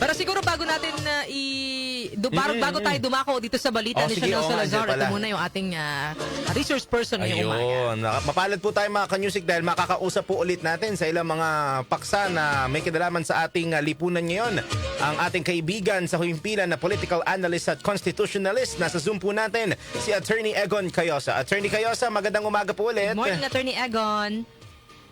Pero siguro bago natin bago tayo dumako dito sa balita ni sige, Chanel oo nga, Salazar, dyan pala. ito muna yung ating resource person ngayong umaga. Ayun. Mapalad po tayo mga kanyusik dahil makakausap po ulit natin sa ilang mga paksa na may kinalaman sa ating lipunan ngayon. Ang ating kaibigan sa himpilan na political analyst at constitutionalist. Nasa Zoom po natin si Attorney Egon Cayosa. Attorney Cayosa, magandang umaga po ulit. Good morning, Attorney Egon.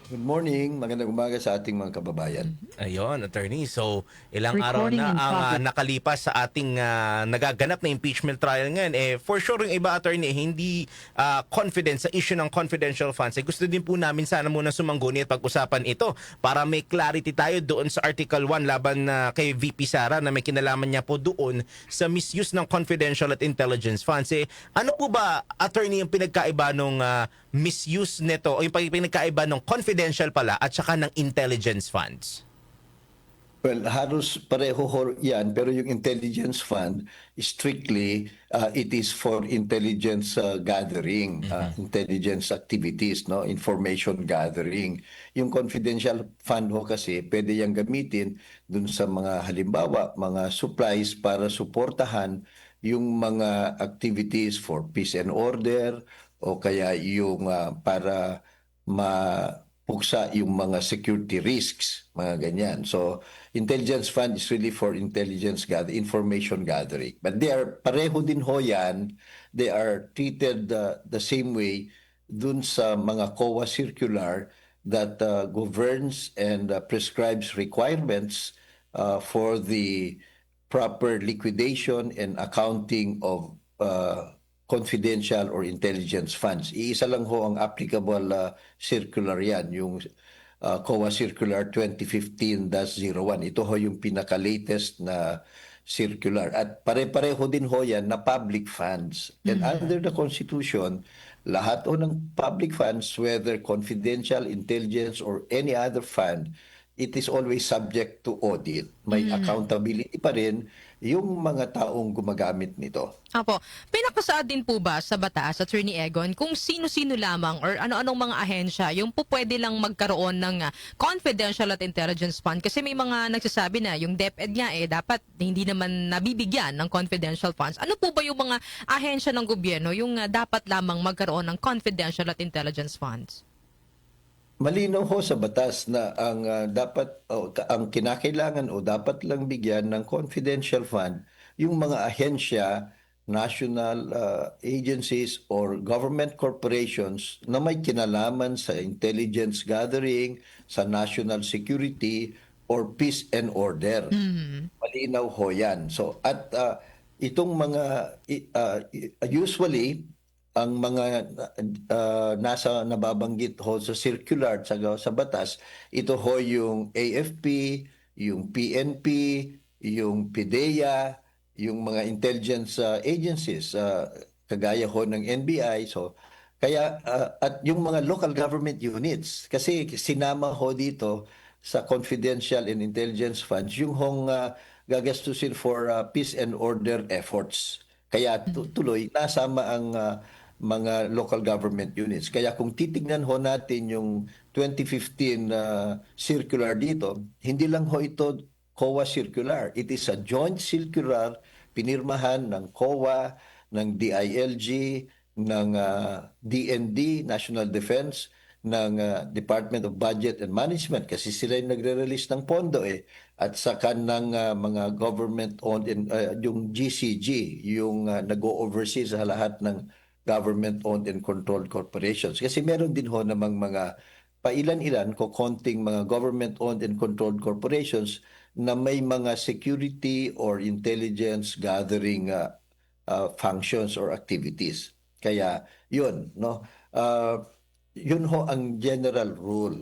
Good morning. Magandang umaga sa ating mga kababayan. Ayun, attorney. So, ilang araw Recording na in ang progress. nakalipas sa ating nagaganap na impeachment trial ngayon. For sure, yung iba, attorney, hindi confident sa issue ng confidential funds. Gusto din po namin sana muna sumangguni at pag-usapan ito para may clarity tayo doon sa Article 1 laban kay VP Sara na may kinalaman niya po doon sa misuse ng confidential at intelligence funds. Ano po ba, attorney, yung pinagkaiba nung misuse nito o yung pinagkaiba ng confidential pala at saka ng intelligence funds? Well, halos pareho yan, pero yung intelligence fund, strictly, it is for intelligence gathering, intelligence activities, no, information gathering. Yung confidential fund ho kasi, pwede yung gamitin dun sa mga halimbawa, mga supplies para suportahan yung mga activities for peace and order o kaya yung para mapuksa yung mga security risks, mga ganyan. So, intelligence fund is really for intelligence information gathering. But they are, pareho din ho yan, they are treated the same way dun sa mga COA circular that governs and prescribes requirements for the proper liquidation and accounting of confidential or intelligence funds. Iisa lang ho ang applicable circular yan, yung COA Circular 2015-01. Ito ho yung pinaka-latest na circular. At pare-pareho din ho yan na public funds. And under the Constitution, lahat ho ng public funds, whether confidential, intelligence, or any other fund, it is always subject to audit. May accountability pa rin yung mga taong gumagamit nito. Apo, pinakasaad din po ba sa batas, Attorney Egon, kung sino-sino lamang or ano-anong mga ahensya yung po pwede lang magkaroon ng confidential at intelligence fund? Kasi may mga nagsasabi na yung DepEd nga dapat hindi naman nabibigyan ng confidential funds. Ano po ba yung mga ahensya ng gobyerno yung dapat lamang magkaroon ng confidential at intelligence funds? Malinaw ho sa batas na ang ang kinakailangan o dapat lang bigyan ng confidential fund yung mga ahensya, national agencies or government corporations na may kinalaman sa intelligence gathering, sa national security or peace and order. Malinaw ho yan. So at itong mga usually ang mga nasa nababanggit ho sa circular sa batas, ito ho yung AFP, yung PNP, yung PIDEA, yung mga intelligence agencies, kagaya ho ng NBI. So, kaya, at yung mga local government units, kasi sinama ho dito sa confidential and intelligence funds, yung hong gagastusin for peace and order efforts. Kaya tuloy, nasama ang mga local government units. Kaya kung titignan ho natin yung 2015 circular dito, hindi lang ho ito COA circular. It is a joint circular pinirmahan ng COA, ng DILG, ng DND, National Defense, ng Department of Budget and Management kasi sila yung nagre-release ng pondo at saka ng mga government-owned yung GCG, yung nag-o-oversee sa lahat ng government-owned and controlled corporations. Kasi meron din ho namang mga pailan-ilan konting mga government-owned and controlled corporations na may mga security or intelligence gathering functions or activities. Kaya yun, no? Yun ho ang general rule.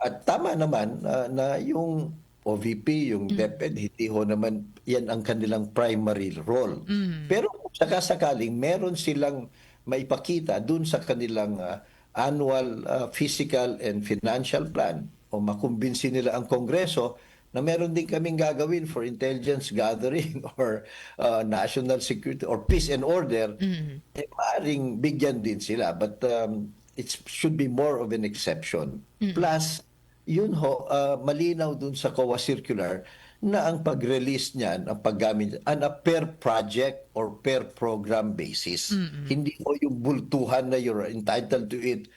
At tama naman na yung OVP, yung DepEd, hindi ho naman yan ang kanilang primary role. Pero kung sakasakaling meron silang maipakita dun sa kanilang annual physical and financial plan o makumbinsi nila ang Kongreso na meron din kaming gagawin for intelligence gathering or national security or peace and order, maaaring bigyan din sila. But it should be more of an exception. Plus, yun ho, malinaw dun sa COA circular na ang pag-release niyan, ang paggamit on a per project or per program basis. Hindi po yung bultuhan na you're entitled to it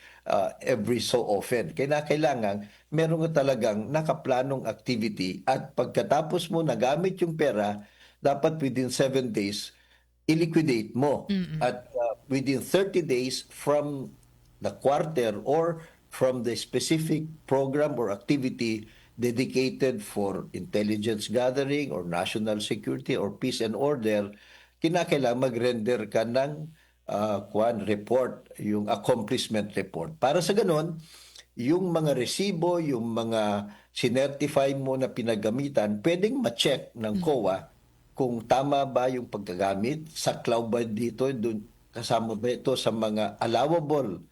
every so often. Kailangan meron ka talagang nakaplanong activity at pagkatapos mo nagamit yung pera, dapat within 7 days, i-liquidate mo. At within 30 days from the quarter or from the specific program or activity dedicated for intelligence gathering or national security or peace and order, kinakailangan mag-render ka ng report, yung accomplishment report. Para sa ganun, yung mga resibo, yung mga sinertify mo na pinagamitan, pwedeng ma-check ng COA kung tama ba yung paggagamit, saklaw ba dito, dun, kasama ba ito sa mga allowable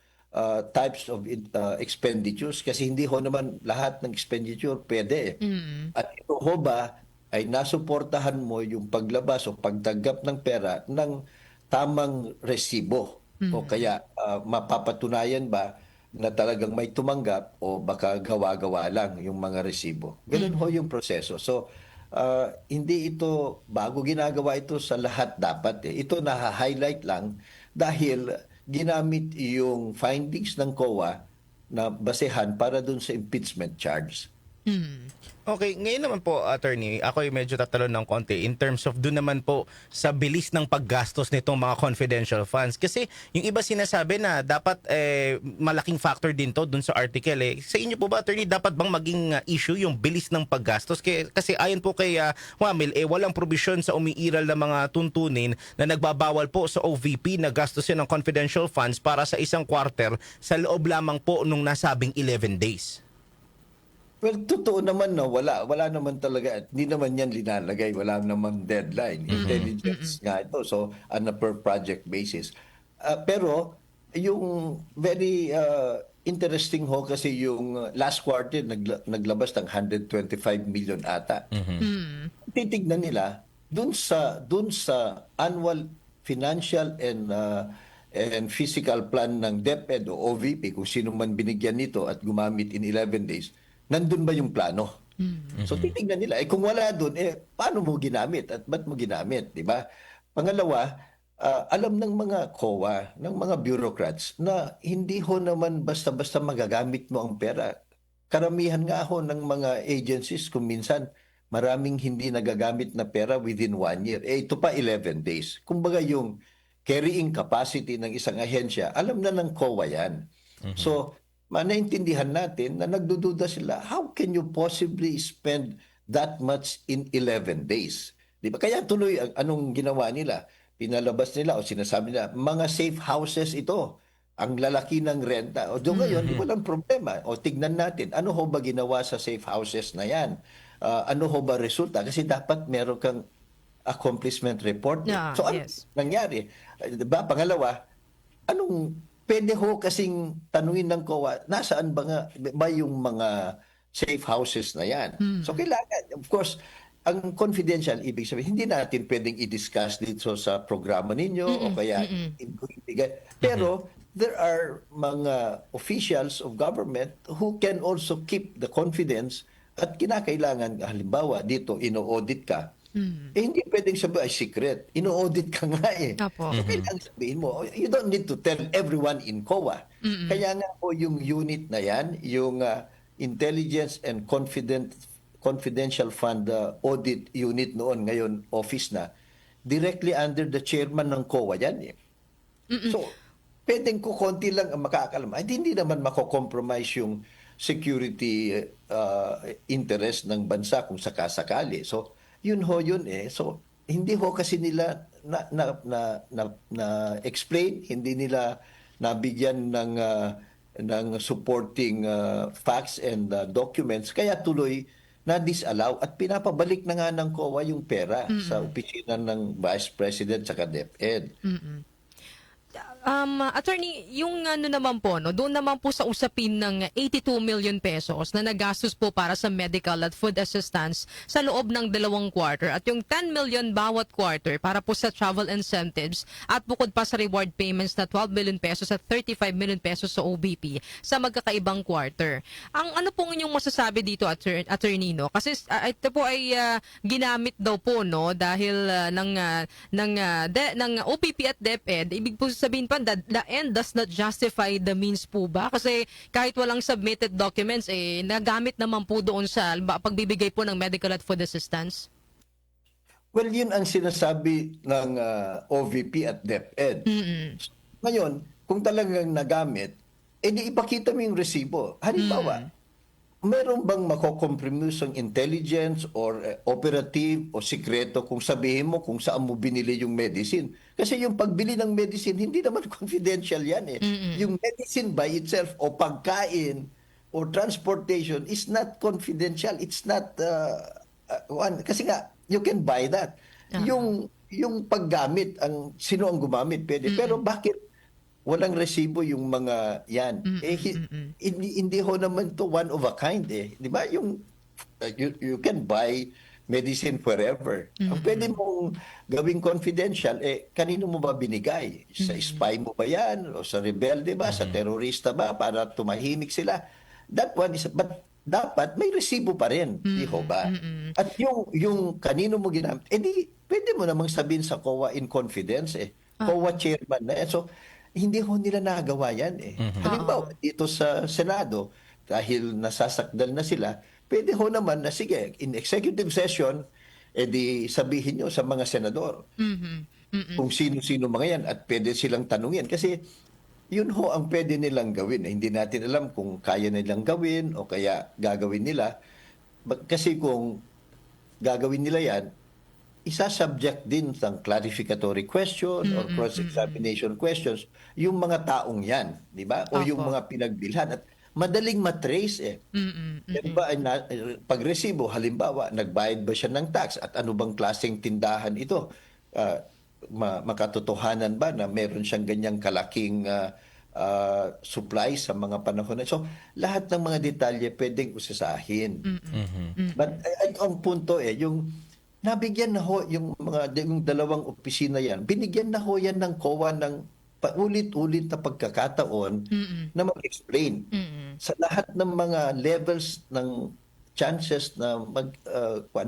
types of expenditures, kasi hindi ho naman lahat ng expenditure pwede. At ito ho ba ay nasuportahan mo yung paglabas o pagtanggap ng pera ng tamang resibo, o kaya mapapatunayan ba na talagang may tumanggap o baka gawa-gawa lang yung mga resibo. Ganun ho yung proseso. So hindi ito bago ginagawa ito sa lahat dapat. Ito na-highlight lang dahil ginamit yung findings ng COA na basehan para dun sa impeachment charge. Okay, ngayon naman po, attorney, ako ay medyo tatalon ng konti in terms of doon naman po sa bilis ng paggastos nitong mga confidential funds. Kasi yung iba sinasabi na dapat malaking factor din to doon sa article. Sa inyo po ba, attorney, dapat bang maging issue yung bilis ng paggastos? Kasi ayon po kay Wamil, walang provision sa umiiral na mga tuntunin na nagbabawal po sa OVP na gastusin ng confidential funds para sa isang quarter sa loob lamang po nung nasabing 11 days. Well, totoo naman na wala naman talaga, at hindi naman yan linalagay, wala naman deadline. Intelligence nga ito, so on a per project basis. Pero yung very interesting ho kasi yung last quarter naglabas ng 125 million ata. Titignan nila dun sa annual financial and physical plan ng DepEd o OVP, kung sino man binigyan nito at gumamit in 11 days, nandun ba yung plano? So titingnan nila, kung wala dun, paano mo ginamit at ba't mo ginamit, di ba? Pangalawa, alam ng mga COA, ng mga bureaucrats, na hindi ho naman basta-basta magagamit mo ang pera. Karamihan nga ho ng mga agencies, kung minsan, maraming hindi nagagamit na pera within 1 year. Ito pa 11 days. Kumbaga yung carrying capacity ng isang ahensya, alam na ng COA yan. So, naintindihan natin na nagdududa sila, how can you possibly spend that much in 11 days? Di ba? Kaya tuloy anong ginawa nila? Pinalabas nila o sinasabi nila, mga safe houses ito. Ang lalaki ng renta. O doon ngayon, walang problema. O tignan natin, ano ho ba ginawa sa safe houses na yan? Ano ho ba resulta? Kasi dapat meron kang accomplishment report. So ano nangyari? Diba? Pangalawa, pwede ho kasing tanungin ng COA, nasaan ba yung mga safe houses na yan? So kailangan, of course, ang confidential, ibig sabihin, hindi natin pwedeng i-discuss dito sa programa ninyo o kaya ibigay. Pero there are mga officials of government who can also keep the confidence at kinakailangan, halimbawa, dito, ino-audit ka. Hindi pwedeng sabihin, ay secret. Ino-audit ka nga Opo. So, kailangan sabihin mo, you don't need to tell everyone in COA. Kaya nga po yung unit na yan, yung Intelligence and Confidential Fund Audit Unit noon, ngayon office na, directly under the chairman ng COA yan. So, pwedeng ko konti lang ang makakalam. Ay, hindi naman mako-compromise yung security interest ng bansa kung sakasakali. So, yun ho yun So, hindi ho kasi nila na explain, hindi nila nabigyan ng supporting facts and documents, kaya tuloy na disallow at pinapabalik na nga ng COA yung pera sa opisina ng Vice President sa DepEd. Attorney, yung ano naman po, no, doon naman po sa usapin ng 82 million pesos na nagastos po para sa medical at food assistance sa loob ng 2 quarter at yung 10 million bawat quarter para po sa travel incentives at bukod pa sa reward payments na 12 million pesos at 35 million pesos sa OBP sa magkakaibang quarter. Ang ano po inyong masasabi dito, Attorney, no? Kasi ito po ay ginamit daw po, no, dahil ng OPP at DepEd. Ibig po sabihin pa, the end does not justify the means po ba? Kasi kahit walang submitted documents, nagamit naman po doon sa pagbibigay po ng medical at food assistance. Well, yun ang sinasabi ng OVP at DepEd. Ngayon, kung talagang nagamit, di ipakita mo yung resibo. Halimbawa, meron bang makokompromise ang intelligence or operative o sikreto kung sabihin mo kung saan mo binili yung medicine? Kasi yung pagbili ng medicine, hindi naman confidential yan eh. Yung medicine by itself o pagkain or transportation is not confidential. It's not one. Kasi nga, you can buy that. Yung paggamit, sino ang gumamit, pwede. Pero bakit walang resibo yung mga yan? Hindi ho naman to one of a kind eh. Di ba? Yung, you can buy medicine wherever. Ang pwede mong gawing confidential, kanino mo ba binigay? Sa spy mo ba yan? O sa rebelde ba? Sa terorista ba? Para tumahimik sila? That one is, but dapat may resibo pa rin. Di ho ba? At yung kanino mo ginamit, pwede mo namang sabihin sa COA in confidence eh. COA chairman na yan. So, hindi ho nila nagawa yan eh. Halimbawa, dito sa Senado, dahil nasasakdal na sila, pwede ho naman na sige, in executive session, di sabihin nyo sa mga senador kung sino-sino mga yan at pwede silang tanungin. Kasi yun ho ang pwede nilang gawin. Hindi natin alam kung kaya nilang gawin o kaya gagawin nila. Kasi kung gagawin nila yan, isa-subject din ng clarificatory question or cross-examination questions yung mga taong yan, di ba? O yung mga pinagbilhan. At madaling matrace eh. Yan ba, pag resibo, halimbawa, nagbayad ba siya ng tax at ano bang klaseng tindahan ito? Makatotohanan ba na meron siyang ganyang kalaking supply sa mga panahon na. So, lahat ng mga detalye pwedeng usasahin. But ang punto yung nabigyan na ho yung dalawang opisina yan. Binigyan na ho yan ng COA ng paulit-ulit na pagkakataon na mag-explain sa lahat ng mga levels ng chances na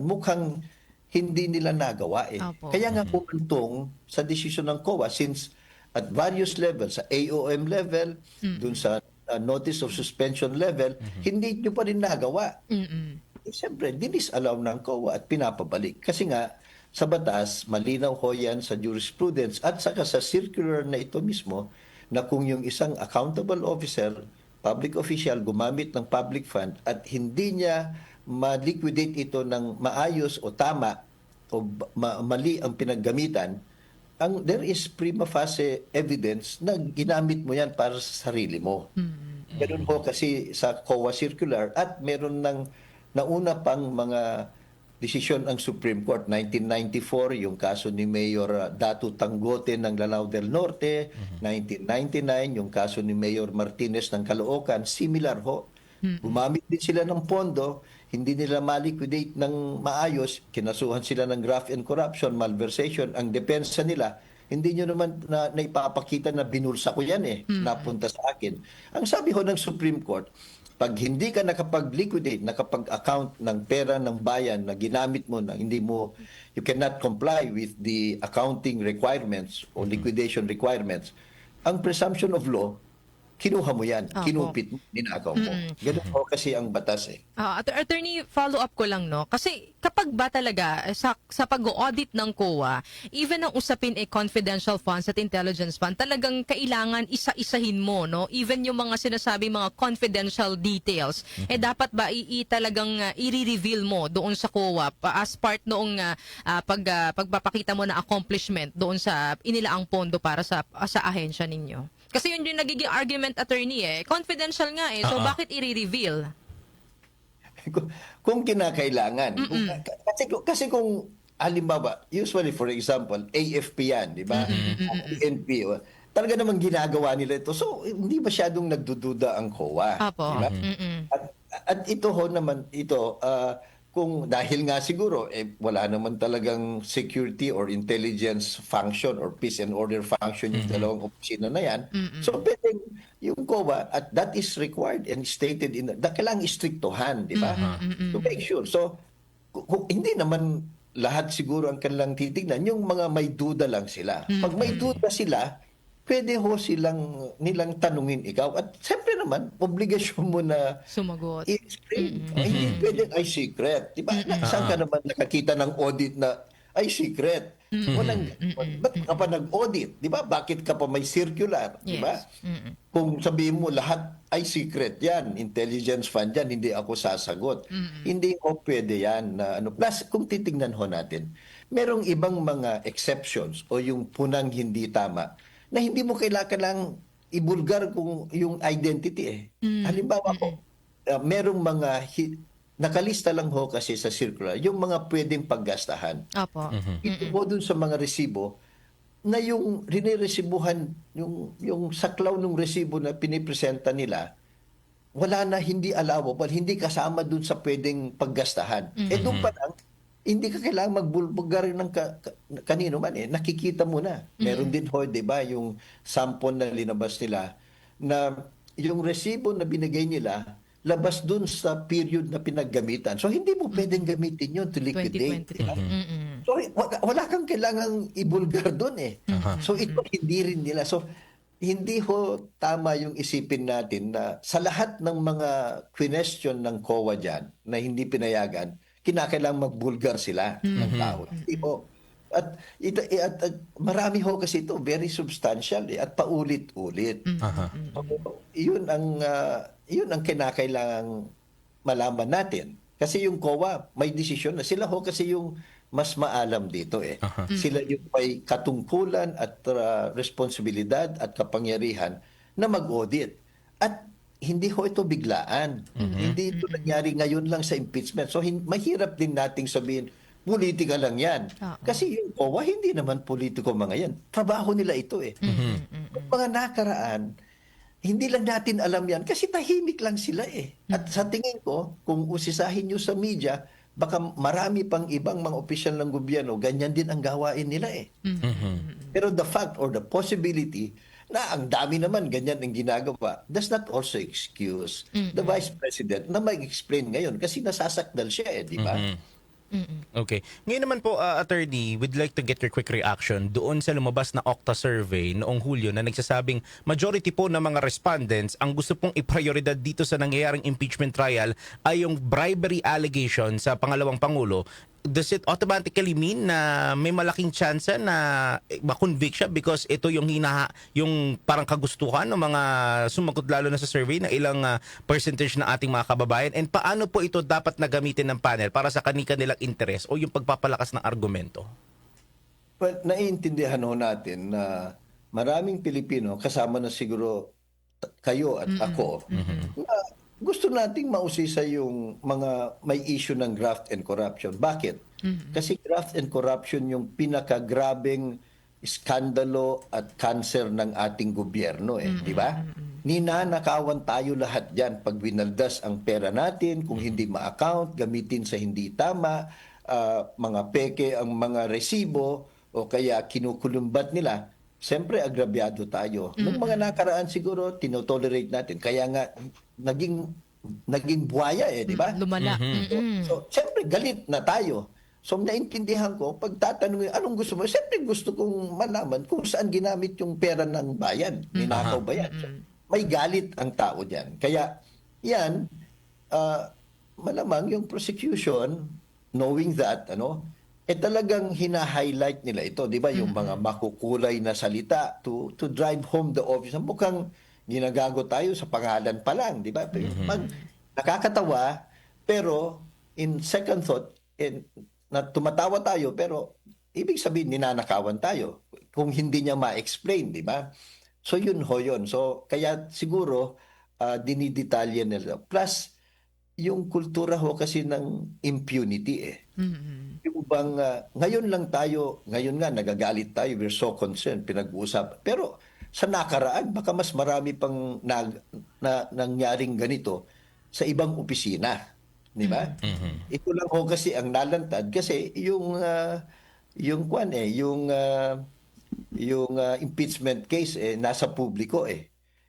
mukhang hindi nila nagawa eh. Opo. Kaya nga pumantong sa desisyon ng COA since at various levels, sa AOM level, dun sa notice of suspension level, hindi nyo pa rin nagawa. Siyempre, dinis-allow ng COA at pinapabalik. Kasi nga, sa batas, malinaw ho yan sa jurisprudence at saka sa circular na ito mismo na kung yung isang accountable officer, public official, gumamit ng public fund at hindi niya ma-liquidate ito ng maayos o tama o mali ang pinaggamitan, there is prima facie evidence na ginamit mo yan para sa sarili mo. Ganun ho kasi sa COA circular at meron ng nauna pang mga desisyon ang Supreme Court. 1994, yung kaso ni Mayor Datu Tanggote ng Lanao del Norte. 1999, yung kaso ni Mayor Martinez ng Caloocan. Similar ho. Gumamit din sila ng pondo, hindi nila ma-liquidate ng maayos, kinasuhan sila ng graft and corruption, malversation. Ang depensa nila, hindi nyo naman na ipapakita na binulsa ko yan eh, napunta sa akin. Ang sabi ho ng Supreme Court, pag hindi ka nakapag-liquidate, nakapag-account ng pera ng bayan na ginamit mo na hindi mo, you cannot comply with the accounting requirements o liquidation requirements, ang presumption of law, kinuha mo yan, kinupit mo, ninakaw mo. Ganun po kasi ang batas eh. Attorney, follow up ko lang, no? Kasi kapag ba talaga sa pag-audit ng COA, even ang usapin confidential funds at intelligence fund, talagang kailangan isa-isahin mo, no? Even yung mga sinasabi mga confidential details, dapat ba talagang i-reveal mo doon sa COA as part noong pagpapakita mo na accomplishment doon sa inilaang pondo para sa ahensya ninyo? Kasi yun yung nagiging argument, attorney confidential nga so bakit i-reveal? Kung kinakailangan. Kasi kung halimbawa, usually for example, AFP yan, di ba? PNP. talaga namang ginagawa nila ito. So, hindi masyadong nagdududa ang COA. Apo. Di ba? Mm-mm. At ito ho naman, kung dahil nga siguro, wala naman talagang security or intelligence function or peace and order function yung dalawang opisina na yan. So, pwedeng yung COA, at that is required and stated kailangang istriktuhan, di ba? To make sure. So, kung hindi naman lahat siguro ang kanilang titignan, yung mga may duda lang sila. Pag may duda sila, pwede ho nilang tanungin ikaw. At siyempre naman, obligasyon mo na Sumagot. i-explain. Hindi pwedeng ay secret. Di ba? Saan ka naman nakakita ng audit na ay secret? Ba't ka pa nag-audit? Di ba? Bakit ka pa may circular? Di ba? Yes. Kung sabihin mo lahat ay secret yan, intelligence fund yan, hindi ako sasagot. Hindi ho pwede yan. Plus, kung titingnan ho natin, merong ibang mga exceptions o yung punang hindi tama na hindi mo kailangan ibulgar kung yung identity Halimbawa po, merong mga nakalista lang ho kasi sa circular, yung mga pwedeng paggastahan. Apo. Ito po dun sa mga resibo na yung riniresibuhan, yung saklaw ng resibo na pinipresenta nila, wala na, hindi allowable, hindi kasama dun sa pwedeng paggastahan. Doon pa lang, hindi ka kailangan magbulbugar ng kanino man nakikita mo na. Meron din ho, 'di ba, yung sample na linabas nila na yung resibo na binigay nila labas dun sa period na pinaggamitan. So hindi mo pwedeng gamitin 'yon to liquidate. 2023. Diba? So wala kang kailangang ibulgar dun So ito hindi rin nila. So hindi ho tama yung isipin natin na sa lahat ng mga question ng COA dyan na hindi pinayagan, kinakailangang magbulgar sila ng tao. Hindi po. At marami ho kasi ito, very substantial at paulit-ulit. So, yun ang kinakailangang malaman natin. Kasi yung COA, may desisyon na. Sila ho kasi yung mas maalam dito Sila yung may katungkulan at responsibilidad at kapangyarihan na mag-audit. At hindi ho ito biglaan. Hindi ito nangyari ngayon lang sa impeachment. So mahirap din nating sabihin, politika lang yan. Kasi yung COA, hindi naman politiko mga yan. Trabaho nila ito Yung mga nakaraan, hindi lang natin alam yan kasi tahimik lang sila At sa tingin ko, kung usisahin nyo sa media, baka marami pang ibang mga opisyal ng gobyerno, ganyan din ang gawain nila Pero the fact or the possibility na ang dami naman ganyan ang ginagawa does not also excuse the Vice President na mag-explain ngayon kasi nasasakdal siya di ba? Okay. Ngayon naman po, attorney, we'd like to get your quick reaction doon sa lumabas na Okta survey noong Hulyo na nagsasabing majority po ng mga respondents ang gusto pong iprioridad dito sa nangyayaring impeachment trial ay yung bribery allegation sa pangalawang Pangulo. Does it automatically mean na may malaking chance na ma-convict siya because ito yung yung parang kagustuhan ng mga sumagot lalo na sa survey na ilang percentage ng ating mga kababayan? And paano po ito dapat na gamitin ng panel para sa kanilang interes o yung pagpapalakas ng argumento? Well, naiintindihan ho natin na maraming Pilipino, kasama na siguro kayo at ako, na gusto nating mausisa yung mga may issue ng graft and corruption. Bakit? Kasi graft and corruption yung pinakagrabeng iskandalo at cancer ng ating gobyerno di ba? Ninanakawan tayo lahat diyan pag winaldas ang pera natin, kung hindi ma-account, gamitin sa hindi tama, mga peke ang mga resibo o kaya kinukulumbat nila. Siyempre, agrabyado tayo. Nung mga nakaraan siguro, tinotolerate natin. Kaya nga, naging buhaya di ba? Lumala. So, siyempre, galit na tayo. So, naintindihan ko, pag tatanungin, anong gusto mo? Siyempre, gusto kong malaman kung saan ginamit yung pera ng bayan. Ninakaw ba yan? So, may galit ang tao dyan. Kaya, yan, malamang yung prosecution, knowing that, talagang hina-highlight nila ito, di ba? Yung mga makukulay na salita to drive home the office. Mukhang ginagago tayo sa pangalan pa lang, di ba? Nakakatawa, pero in second thought, na tumatawa tayo, pero ibig sabihin, ninanakawan tayo kung hindi niya ma-explain, di ba? So yun ho yun. So kaya siguro, dinidetalye nila. Plus, yung kultura ho kasi ng impunity Yung bang, ngayon nga nagagalit tayo, we're so concerned, pinag-uusap. Pero sa nakaraan, baka mas marami pang nangyaring ganito sa ibang opisina. Di ba? Ito lang ho kasi ang nalantad kasi yung kwan yung impeachment case nasa publiko eh.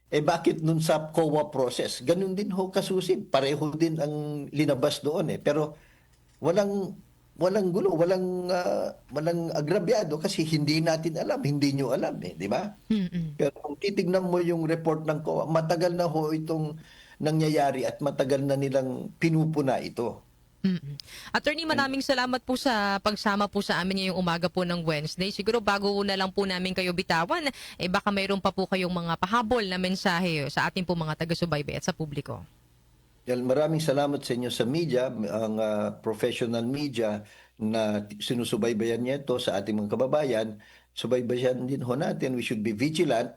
Eh bakit nun sa COA process? Ganun din ho kasusin. Pareho din ang linabas doon eh. Pero walang gulo, walang agrabyado kasi hindi natin alam, hindi nyo alam eh, di ba? Pero kung titignan mo yung report ng COA, matagal na ho itong nangyayari at matagal na nilang pinupuna ito. Attorney, maraming salamat po sa pagsama po sa amin ngayong umaga po ng Wednesday. Siguro bago na lang po namin kayo bitawan, baka mayroon pa po kayong mga pahabol na mensahe sa ating po mga taga-subaybay at sa publiko. Well, maraming salamat sa inyo sa media, ang professional media na sinusubaybayan niya ito sa ating mga kababayan. Subaybayan din ho natin, we should be vigilant.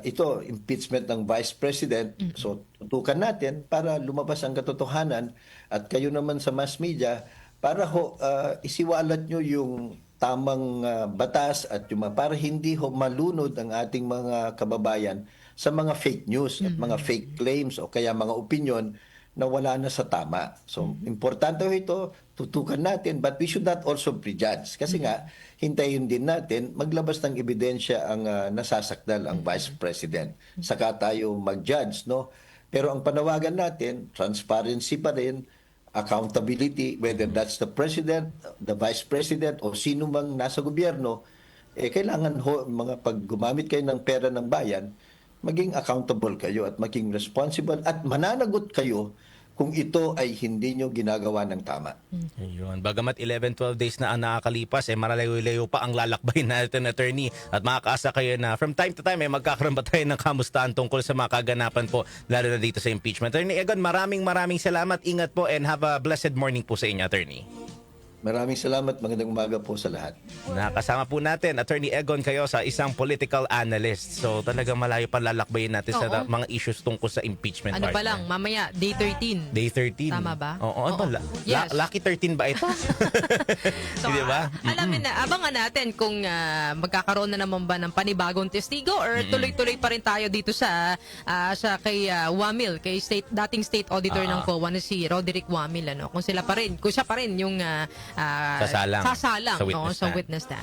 Ito, impeachment ng Vice President. So, tutukan natin para lumabas ang katotohanan at kayo naman sa mass media para ho isiwalat nyo yung tamang batas at yung para hindi ho malunod ang ating mga kababayan sa mga fake news at mga fake claims o kaya mga opinion na wala na sa tama. So, importante ho ito, tutukan natin, but we should not also prejudge. Kasi nga, hintayin din natin, maglabas ng ebidensya ang nasasakdal ang Vice President. Saka tayo mag-judge, no? Pero ang panawagan natin, transparency pa rin, accountability, whether that's the President, the Vice President, o sino mang nasa gobyerno, kailangan ho, pag gumamit kayo ng pera ng bayan, maging accountable kayo at maging responsible at mananagot kayo kung ito ay hindi nyo ginagawa ng tama. Ayun. Bagamat 11-12 days na ang nakakalipas, malayo-layo pa ang lalakbay natin, attorney. At makakaasa kayo na from time to time, magkakaroon ba tayo ng kamustahan tungkol sa mga kaganapan po, lalo na dito sa impeachment. Attorney Egon, maraming salamat. Ingat po and have a blessed morning po sa inyo, attorney. Maraming salamat. Magandang umaga po sa lahat. Nakasama po natin, Attorney Egon Cayosa, isang political analyst. So talagang malayo pa lalakbayin natin sa mga issues tungkol sa impeachment. Ano pa partner. lang, mamaya, day 13. Day 13. Tama ba? Oo. Yes. Lucky 13 ba ito? So, Di ba? alamin na, abangan natin kung magkakaroon na naman ba ng panibagong testigo or tuloy-tuloy pa rin tayo dito sa kay Wamil, kay dating state auditor ng COA na si Roderick Wamil. Kung siya pa rin yung sasalang sa witness sa stand. witness stand.